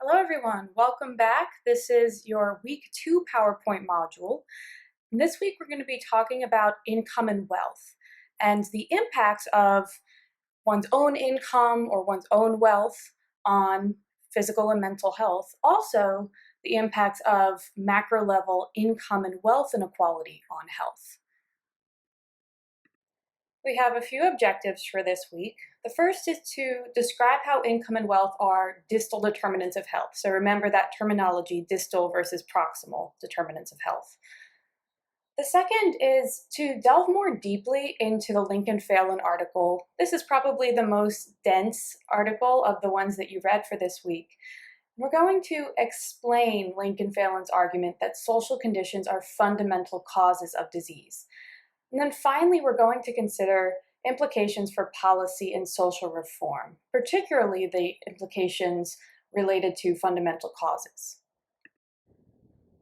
Hello everyone, welcome back. This is your week 2 PowerPoint module. And this week we're going to be talking about income and wealth and the impacts of one's own income or one's own wealth on physical and mental health. Also, the impacts of macro level income and wealth inequality on health. We have a few objectives for this week. The first is to describe how income and wealth are distal determinants of health. So remember that terminology, distal versus proximal determinants of health. The second is to delve more deeply into the Lincoln-Phelan article. This is probably the most dense article of the ones that you read for this week. We're going to explain Lincoln-Phelan's argument that social conditions are fundamental causes of disease. And then finally, we're going to consider implications for policy and social reform, particularly the implications related to fundamental causes.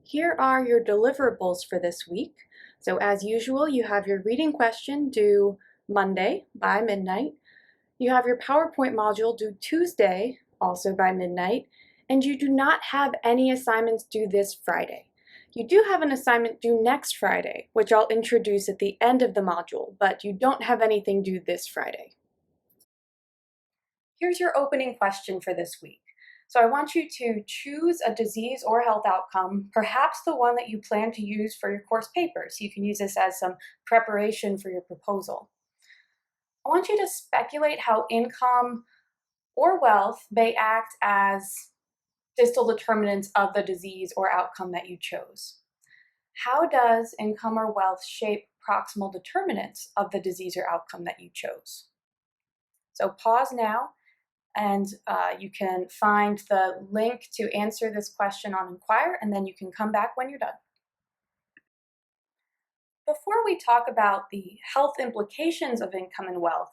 Here are your deliverables for this week. So as usual, you have your reading question due Monday by midnight. You have your PowerPoint module due Tuesday, also by midnight, and you do not have any assignments due this Friday. You do have an assignment due next Friday, which I'll introduce at the end of the module, but you don't have anything due this Friday. Here's your opening question for this week. So I want you to choose a disease or health outcome, perhaps the one that you plan to use for your course papers. You can use this as some preparation for your proposal. I want you to speculate how income or wealth may act as distal determinants of the disease or outcome that you chose. How does income or wealth shape proximal determinants of the disease or outcome that you chose? So pause now, and you can find the link to answer this question on Inquire, and then you can come back when you're done. Before we talk about the health implications of income and wealth,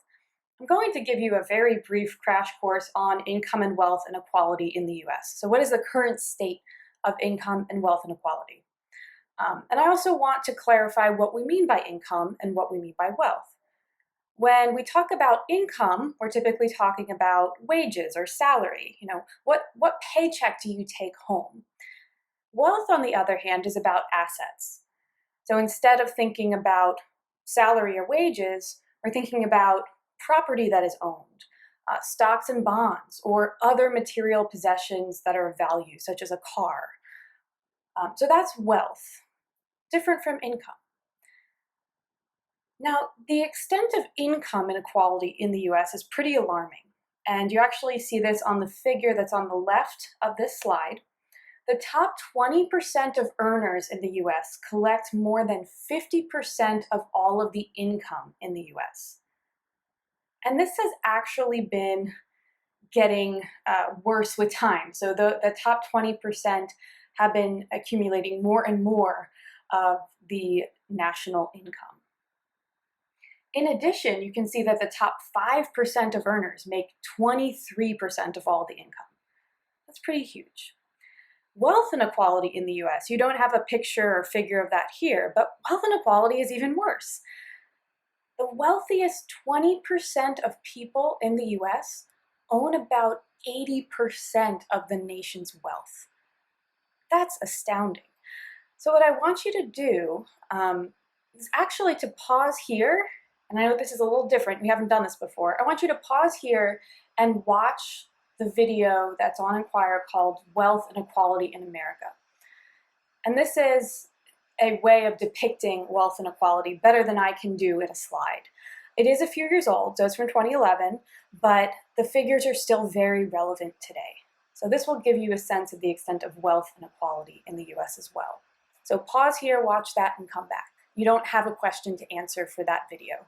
I'm going to give you a very brief crash course on income and wealth inequality in the US. So what is the current state of income and wealth inequality? And I also want to clarify what we mean by income and what we mean by wealth. When we talk about income, we're typically talking about wages or salary. What paycheck do you take home? Wealth, on the other hand, is about assets. So instead of thinking about salary or wages, we're thinking about property that is owned, stocks and bonds, or other material possessions that are of value, such as a car. So that's wealth, different from income. Now, the extent of income inequality in the US is pretty alarming, and you actually see this on the figure that's on the left of this slide. The top 20% of earners in the US collect more than 50% of all of the income in the US. And this has actually been getting worse with time. So the top 20% have been accumulating more and more of the national income. In addition, you can see that the top 5% of earners make 23% of all the income. That's pretty huge. Wealth inequality in the US, you don't have a picture or figure of that here, but wealth inequality is even worse. The wealthiest 20% of people in the US own about 80% of the nation's wealth. That's astounding. So what I want you to do is actually to pause here, and I know this is a little different, we haven't done this before. I want you to pause here and watch the video that's on Inquire called Wealth Inequality in America. And this is a way of depicting wealth inequality better than I can do in a slide. It is a few years old, so it's from 2011, but the figures are still very relevant today. So this will give you a sense of the extent of wealth inequality in the US as well. So pause here, watch that, and come back. You don't have a question to answer for that video.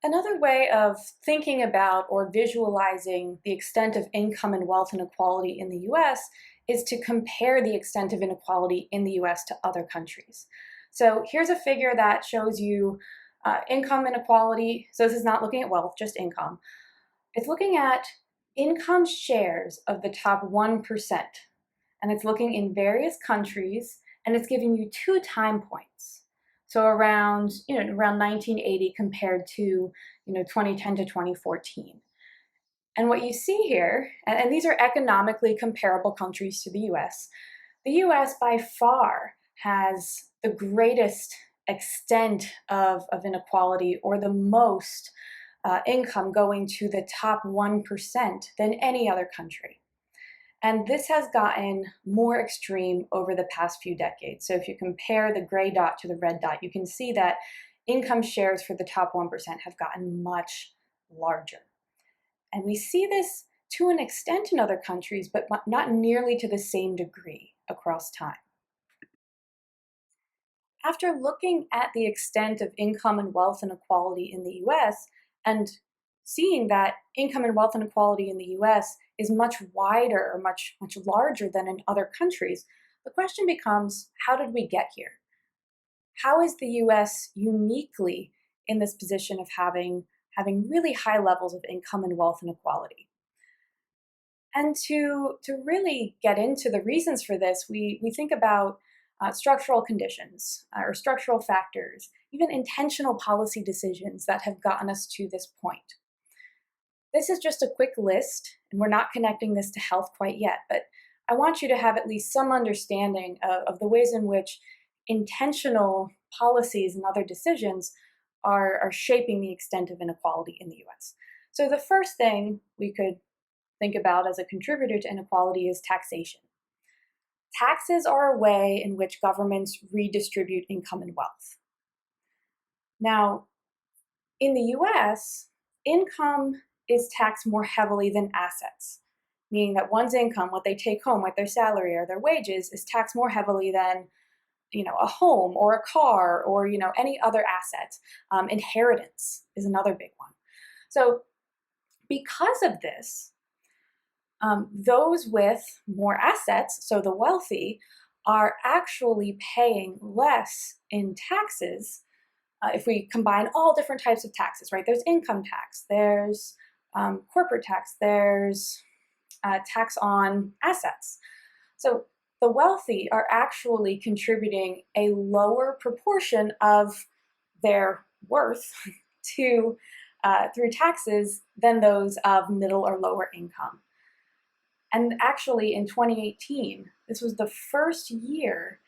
Another way of thinking about or visualizing the extent of income and wealth inequality in the US is to compare the extent of inequality in the US to other countries. So here's a figure that shows you income inequality. So this is not looking at wealth, just income. It's looking at income shares of the top 1%. And it's looking in various countries, and it's giving you 2 time points. So around 1980 compared to 2010 to 2014. And what you see here, and these are economically comparable countries to the US by far has the greatest extent of inequality, or the most income going to the top 1% than any other country. And this has gotten more extreme over the past few decades. So if you compare the gray dot to the red dot, you can see that income shares for the top 1% have gotten much larger. And we see this to an extent in other countries, but not nearly to the same degree across time. After looking at the extent of income and wealth inequality in the US, and seeing that income and wealth inequality in the US is much wider or much larger than in other countries, the question becomes, how did we get here? How is the US uniquely in this position of having really high levels of income and wealth inequality? And to really get into the reasons for this, we think about structural conditions or structural factors, even intentional policy decisions that have gotten us to this point. This is just a quick list, and we're not connecting this to health quite yet, but I want you to have at least some understanding of the ways in which intentional policies and other decisions are shaping the extent of inequality in the US. So the first thing we could think about as a contributor to inequality is taxation. Taxes are a way in which governments redistribute income and wealth. Now, in the US, income is taxed more heavily than assets, meaning that one's income, what they take home, like their salary or their wages, is taxed more heavily than a home or a car or any other asset. Inheritance is another big one. So because of this, those with more assets, so the wealthy, are actually paying less in taxes if we combine all different types of taxes, right? There's income tax, there's corporate tax, there's tax on assets. So the wealthy are actually contributing a lower proportion of their worth to through taxes than those of middle or lower income. And actually in 2018, this was the first year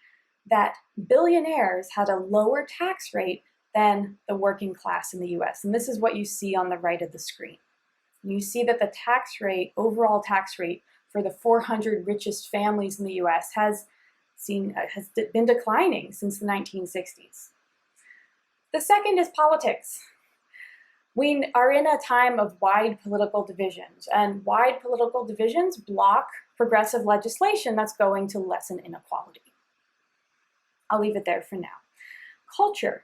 that billionaires had a lower tax rate than the working class in the US. And this is what you see on the right of the screen. You see that the tax rate, overall tax rate for the 400 richest families in the US has been declining since the 1960s. The second is politics. We are in a time of wide political divisions, and wide political divisions block progressive legislation that's going to lessen inequality. I'll leave it there for now. Culture.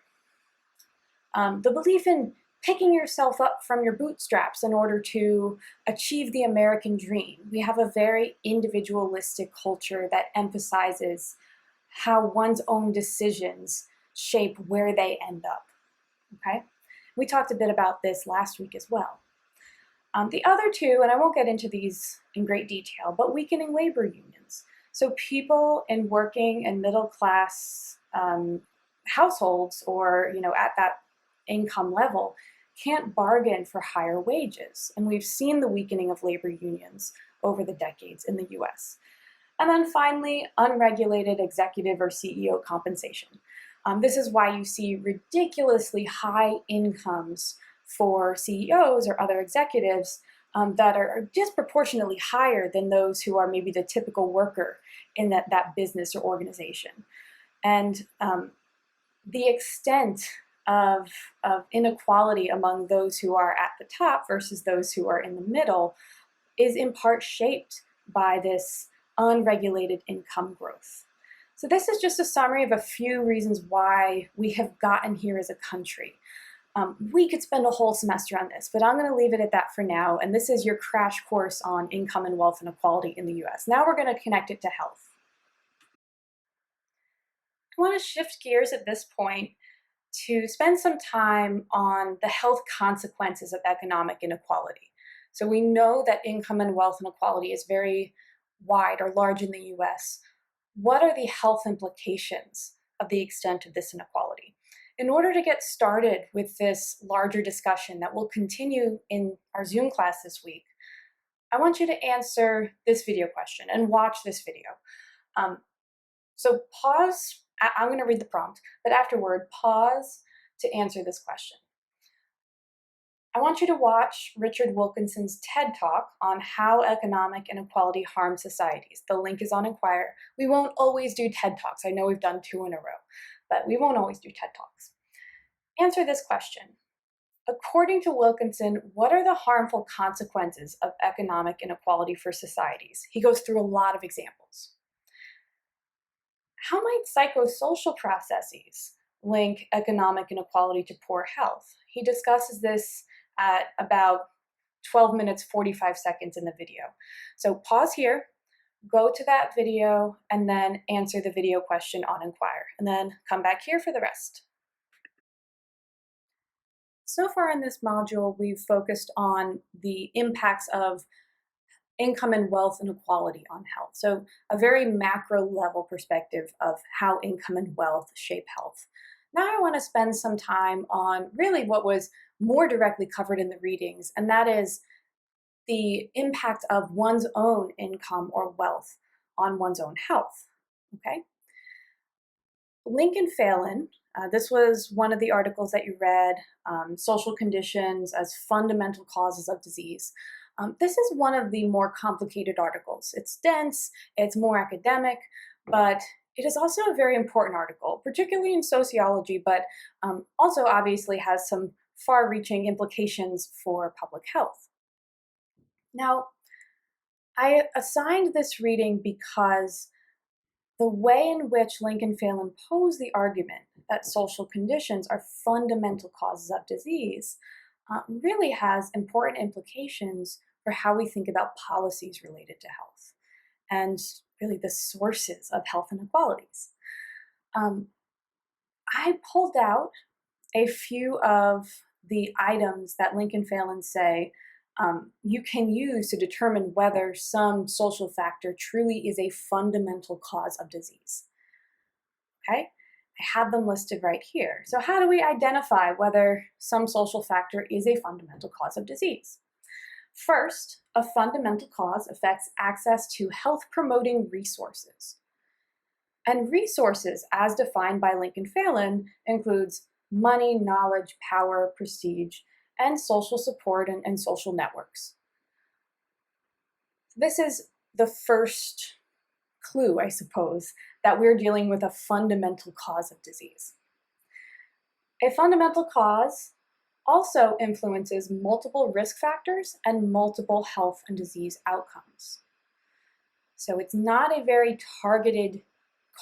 The belief in picking yourself up from your bootstraps in order to achieve the American dream. We have a very individualistic culture that emphasizes how one's own decisions shape where they end up, okay? We talked a bit about this last week as well. The other two, and I won't get into these in great detail, but weakening labor unions. So people in working and middle class households, or at that income level, can't bargain for higher wages. And we've seen the weakening of labor unions over the decades in the US. And then finally, unregulated executive or CEO compensation. This is why you see ridiculously high incomes for CEOs or other executives that are disproportionately higher than those who are maybe the typical worker in that business or organization. And the extent of inequality among those who are at the top versus those who are in the middle is in part shaped by this unregulated income growth. So this is just a summary of a few reasons why we have gotten here as a country. We could spend a whole semester on this, but I'm going to leave it at that for now. And this is your crash course on income and wealth inequality in the US. Now we're going to connect it to health. I want to shift gears at this point to spend some time on the health consequences of economic inequality. So we know that income and wealth inequality is very wide or large in the US. What are the health implications of the extent of this inequality? In order to get started with this larger discussion that will continue in our Zoom class this week, I want you to answer this video question and watch this video. So pause, I'm going to read the prompt, but afterward, pause to answer this question. I want you to watch Richard Wilkinson's TED Talk on how economic inequality harms societies. The link is on Inquire. We won't always do TED Talks. I know we've done 2 in a row, but we won't always do TED Talks. Answer this question. According to Wilkinson, what are the harmful consequences of economic inequality for societies? He goes through a lot of examples. How might psychosocial processes link economic inequality to poor health? He discusses this at about 12 minutes, 45 seconds in the video. So pause here, go to that video, and then answer the video question on Inquire, and then come back here for the rest. So far in this module, we've focused on the impacts of income and wealth inequality on health. So a very macro level perspective of how income and wealth shape health. Now I want to spend some time on really what was more directly covered in the readings, and that is the impact of one's own income or wealth on one's own health. Okay. Lincoln Phelan, this was one of the articles that you read, Social Conditions as Fundamental Causes of Disease. This is one of the more complicated articles. It's dense, it's more academic, but it is also a very important article, particularly in sociology, but also obviously has some far-reaching implications for public health. Now, I assigned this reading because the way in which Lincoln Phelan posed the argument that social conditions are fundamental causes of disease really has important implications for how we think about policies related to health and really the sources of health inequalities. I pulled out a few of the items that Lincoln Phelan say you can use to determine whether some social factor truly is a fundamental cause of disease. Okay, I have them listed right here. So how do we identify whether some social factor is a fundamental cause of disease? First, a fundamental cause affects access to health-promoting resources. And resources, as defined by Lincoln Phelan, includes money, knowledge, power, prestige, and social support and social networks. This is the first clue, I suppose, that we're dealing with a fundamental cause of disease. A fundamental cause also influences multiple risk factors and multiple health and disease outcomes. So it's not a very targeted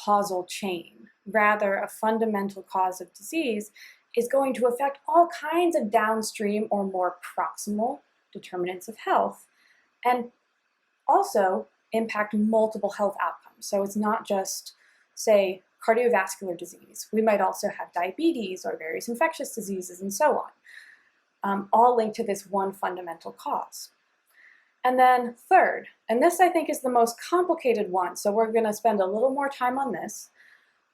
causal chain. Rather, a fundamental cause of disease is going to affect all kinds of downstream or more proximal determinants of health and also impact multiple health outcomes. So it's not just, say, cardiovascular disease. We might also have diabetes or various infectious diseases and so on, all linked to this one fundamental cause. And then third, and this I think is the most complicated one, so we're going to spend a little more time on this,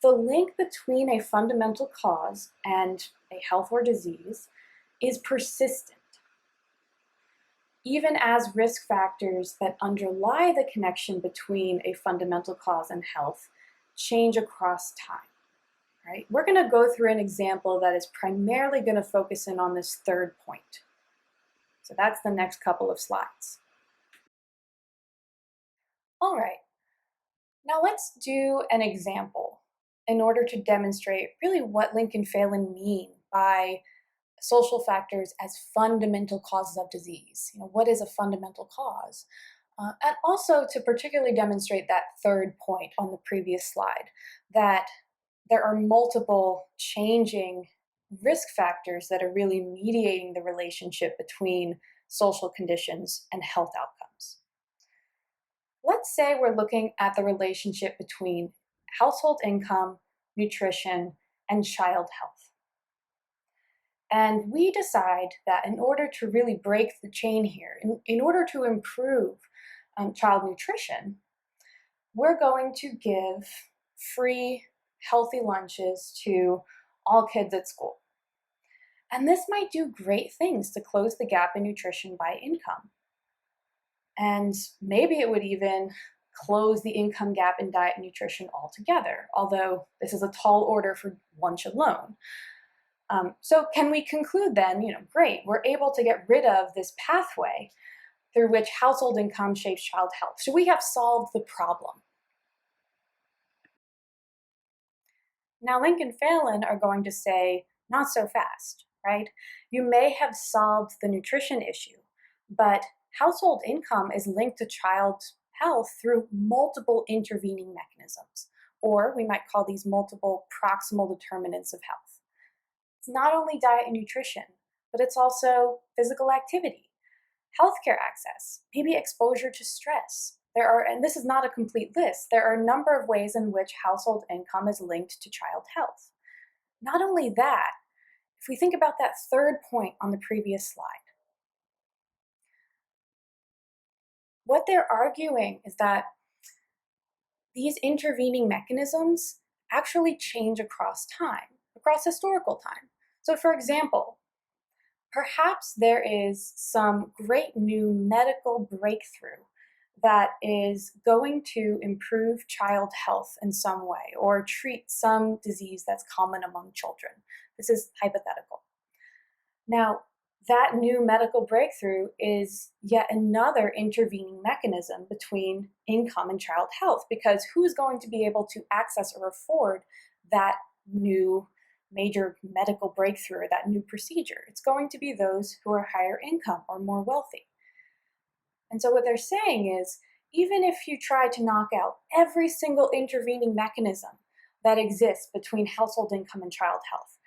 the link between a fundamental cause and a health or disease is persistent, even as risk factors that underlie the connection between a fundamental cause and health change across time. Right? We're going to go through an example that is primarily going to focus in on this third point. So that's the next couple of slides. All right, now let's do an example in order to demonstrate really what Lincoln Phelan mean by social factors as fundamental causes of disease. What is a fundamental cause? And also to particularly demonstrate that third point on the previous slide, that there are multiple changing risk factors that are really mediating the relationship between social conditions and health outcomes. Let's say we're looking at the relationship between household income, nutrition, and child health. And we decide that in order to really break the chain here, in order to improve child nutrition, we're going to give free, healthy lunches to all kids at school. And this might do great things to close the gap in nutrition by income. And maybe it would even close the income gap in diet and nutrition altogether, although this is a tall order for lunch alone. So can we conclude then, great, we're able to get rid of this pathway through which household income shapes child health. So we have solved the problem. Now, Link and Phelan are going to say, not so fast, right? You may have solved the nutrition issue, but household income is linked to child health through multiple intervening mechanisms, or we might call these multiple proximal determinants of health. It's not only diet and nutrition, but it's also physical activity, healthcare access, maybe exposure to stress. And this is not a complete list, there are a number of ways in which household income is linked to child health. Not only that, if we think about that third point on the previous slide, what they're arguing is that these intervening mechanisms actually change across time, across historical time. So for example, perhaps there is some great new medical breakthrough that is going to improve child health in some way or treat some disease that's common among children. This is hypothetical. Now, that new medical breakthrough is yet another intervening mechanism between income and child health, because who's going to be able to access or afford that new major medical breakthrough or that new procedure? It's going to be those who are higher income or more wealthy. And so what they're saying is, even if you try to knock out every single intervening mechanism that exists between household income and child health,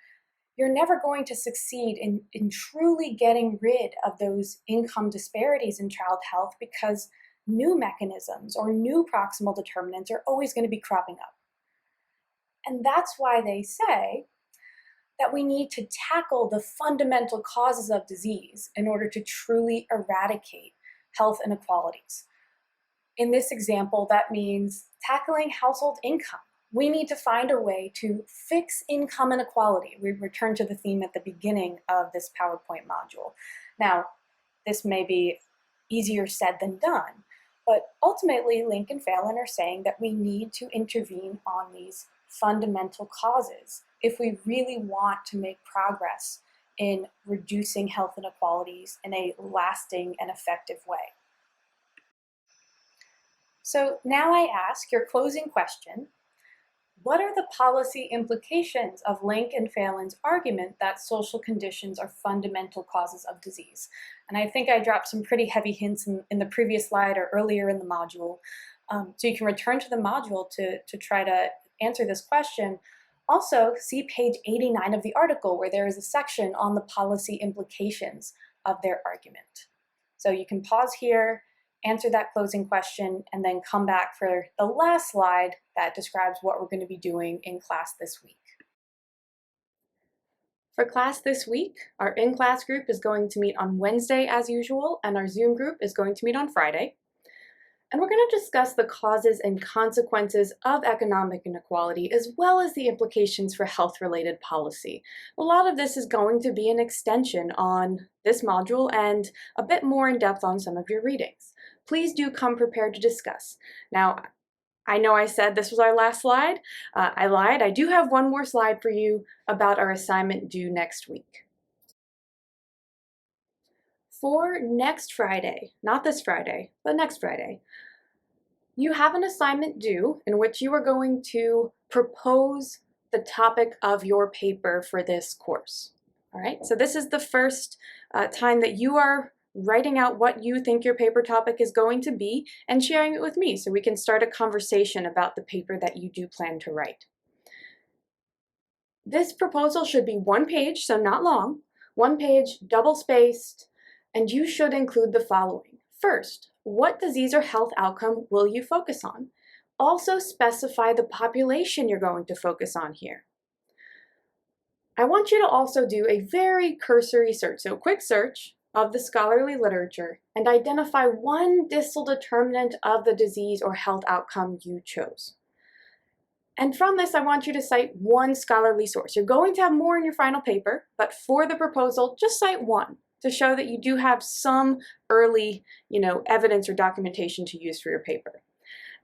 you're never going to succeed in truly getting rid of those income disparities in child health, because new mechanisms or new proximal determinants are always going to be cropping up. And that's why they say that we need to tackle the fundamental causes of disease in order to truly eradicate health inequalities. In this example, that means tackling household income. We need to find a way to fix income inequality. We return to the theme at the beginning of this PowerPoint module. Now, this may be easier said than done, but ultimately Link and Phelan are saying that we need to intervene on these fundamental causes if we really want to make progress in reducing health inequalities in a lasting and effective way. So now I ask your closing question: what are the policy implications of Link and Phelan's argument that social conditions are fundamental causes of disease? And I think I dropped some pretty heavy hints in the previous slide or earlier in the module. So you can return to the module to try to answer this question. Also, see page 89 of the article, where there is a section on the policy implications of their argument. So you can pause here, answer that closing question, and then come back for the last slide that describes what we're going to be doing in class this week. For class this week, our in-class group is going to meet on Wednesday as usual, and our Zoom group is going to meet on Friday. And we're going to discuss the causes and consequences of economic inequality, as well as the implications for health-related policy. A lot of this is going to be an extension on this module and a bit more in depth on some of your readings. Please do come prepared to discuss. Now, I know I said this was our last slide. I lied. I do have one more slide for you about our assignment due next week. For next Friday, not this Friday, but next Friday, you have an assignment due in which you are going to propose the topic of your paper for this course. All right, so this is the first time that you are writing out what you think your paper topic is going to be and sharing it with me so we can start a conversation about the paper that you do plan to write. This proposal should be one page, so not long, one page, double-spaced, and you should include the following. First, what disease or health outcome will you focus on? Also specify the population you're going to focus on here. I want you to also do a very cursory search, so a quick search of the scholarly literature and identify one distal determinant of the disease or health outcome you chose. And from this, I want you to cite one scholarly source. You're going to have more in your final paper, but for the proposal, just cite one. to show that you do have some early, evidence or documentation to use for your paper.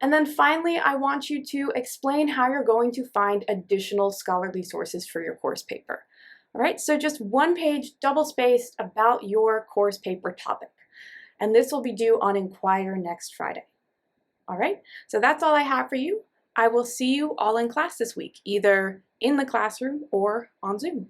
And then finally, I want you to explain how you're going to find additional scholarly sources for your course paper. All right, so just one page, double-spaced, about your course paper topic. And this will be due on Inquire next Friday. All right, so that's all I have for you. I will see you all in class this week, either in the classroom or on Zoom.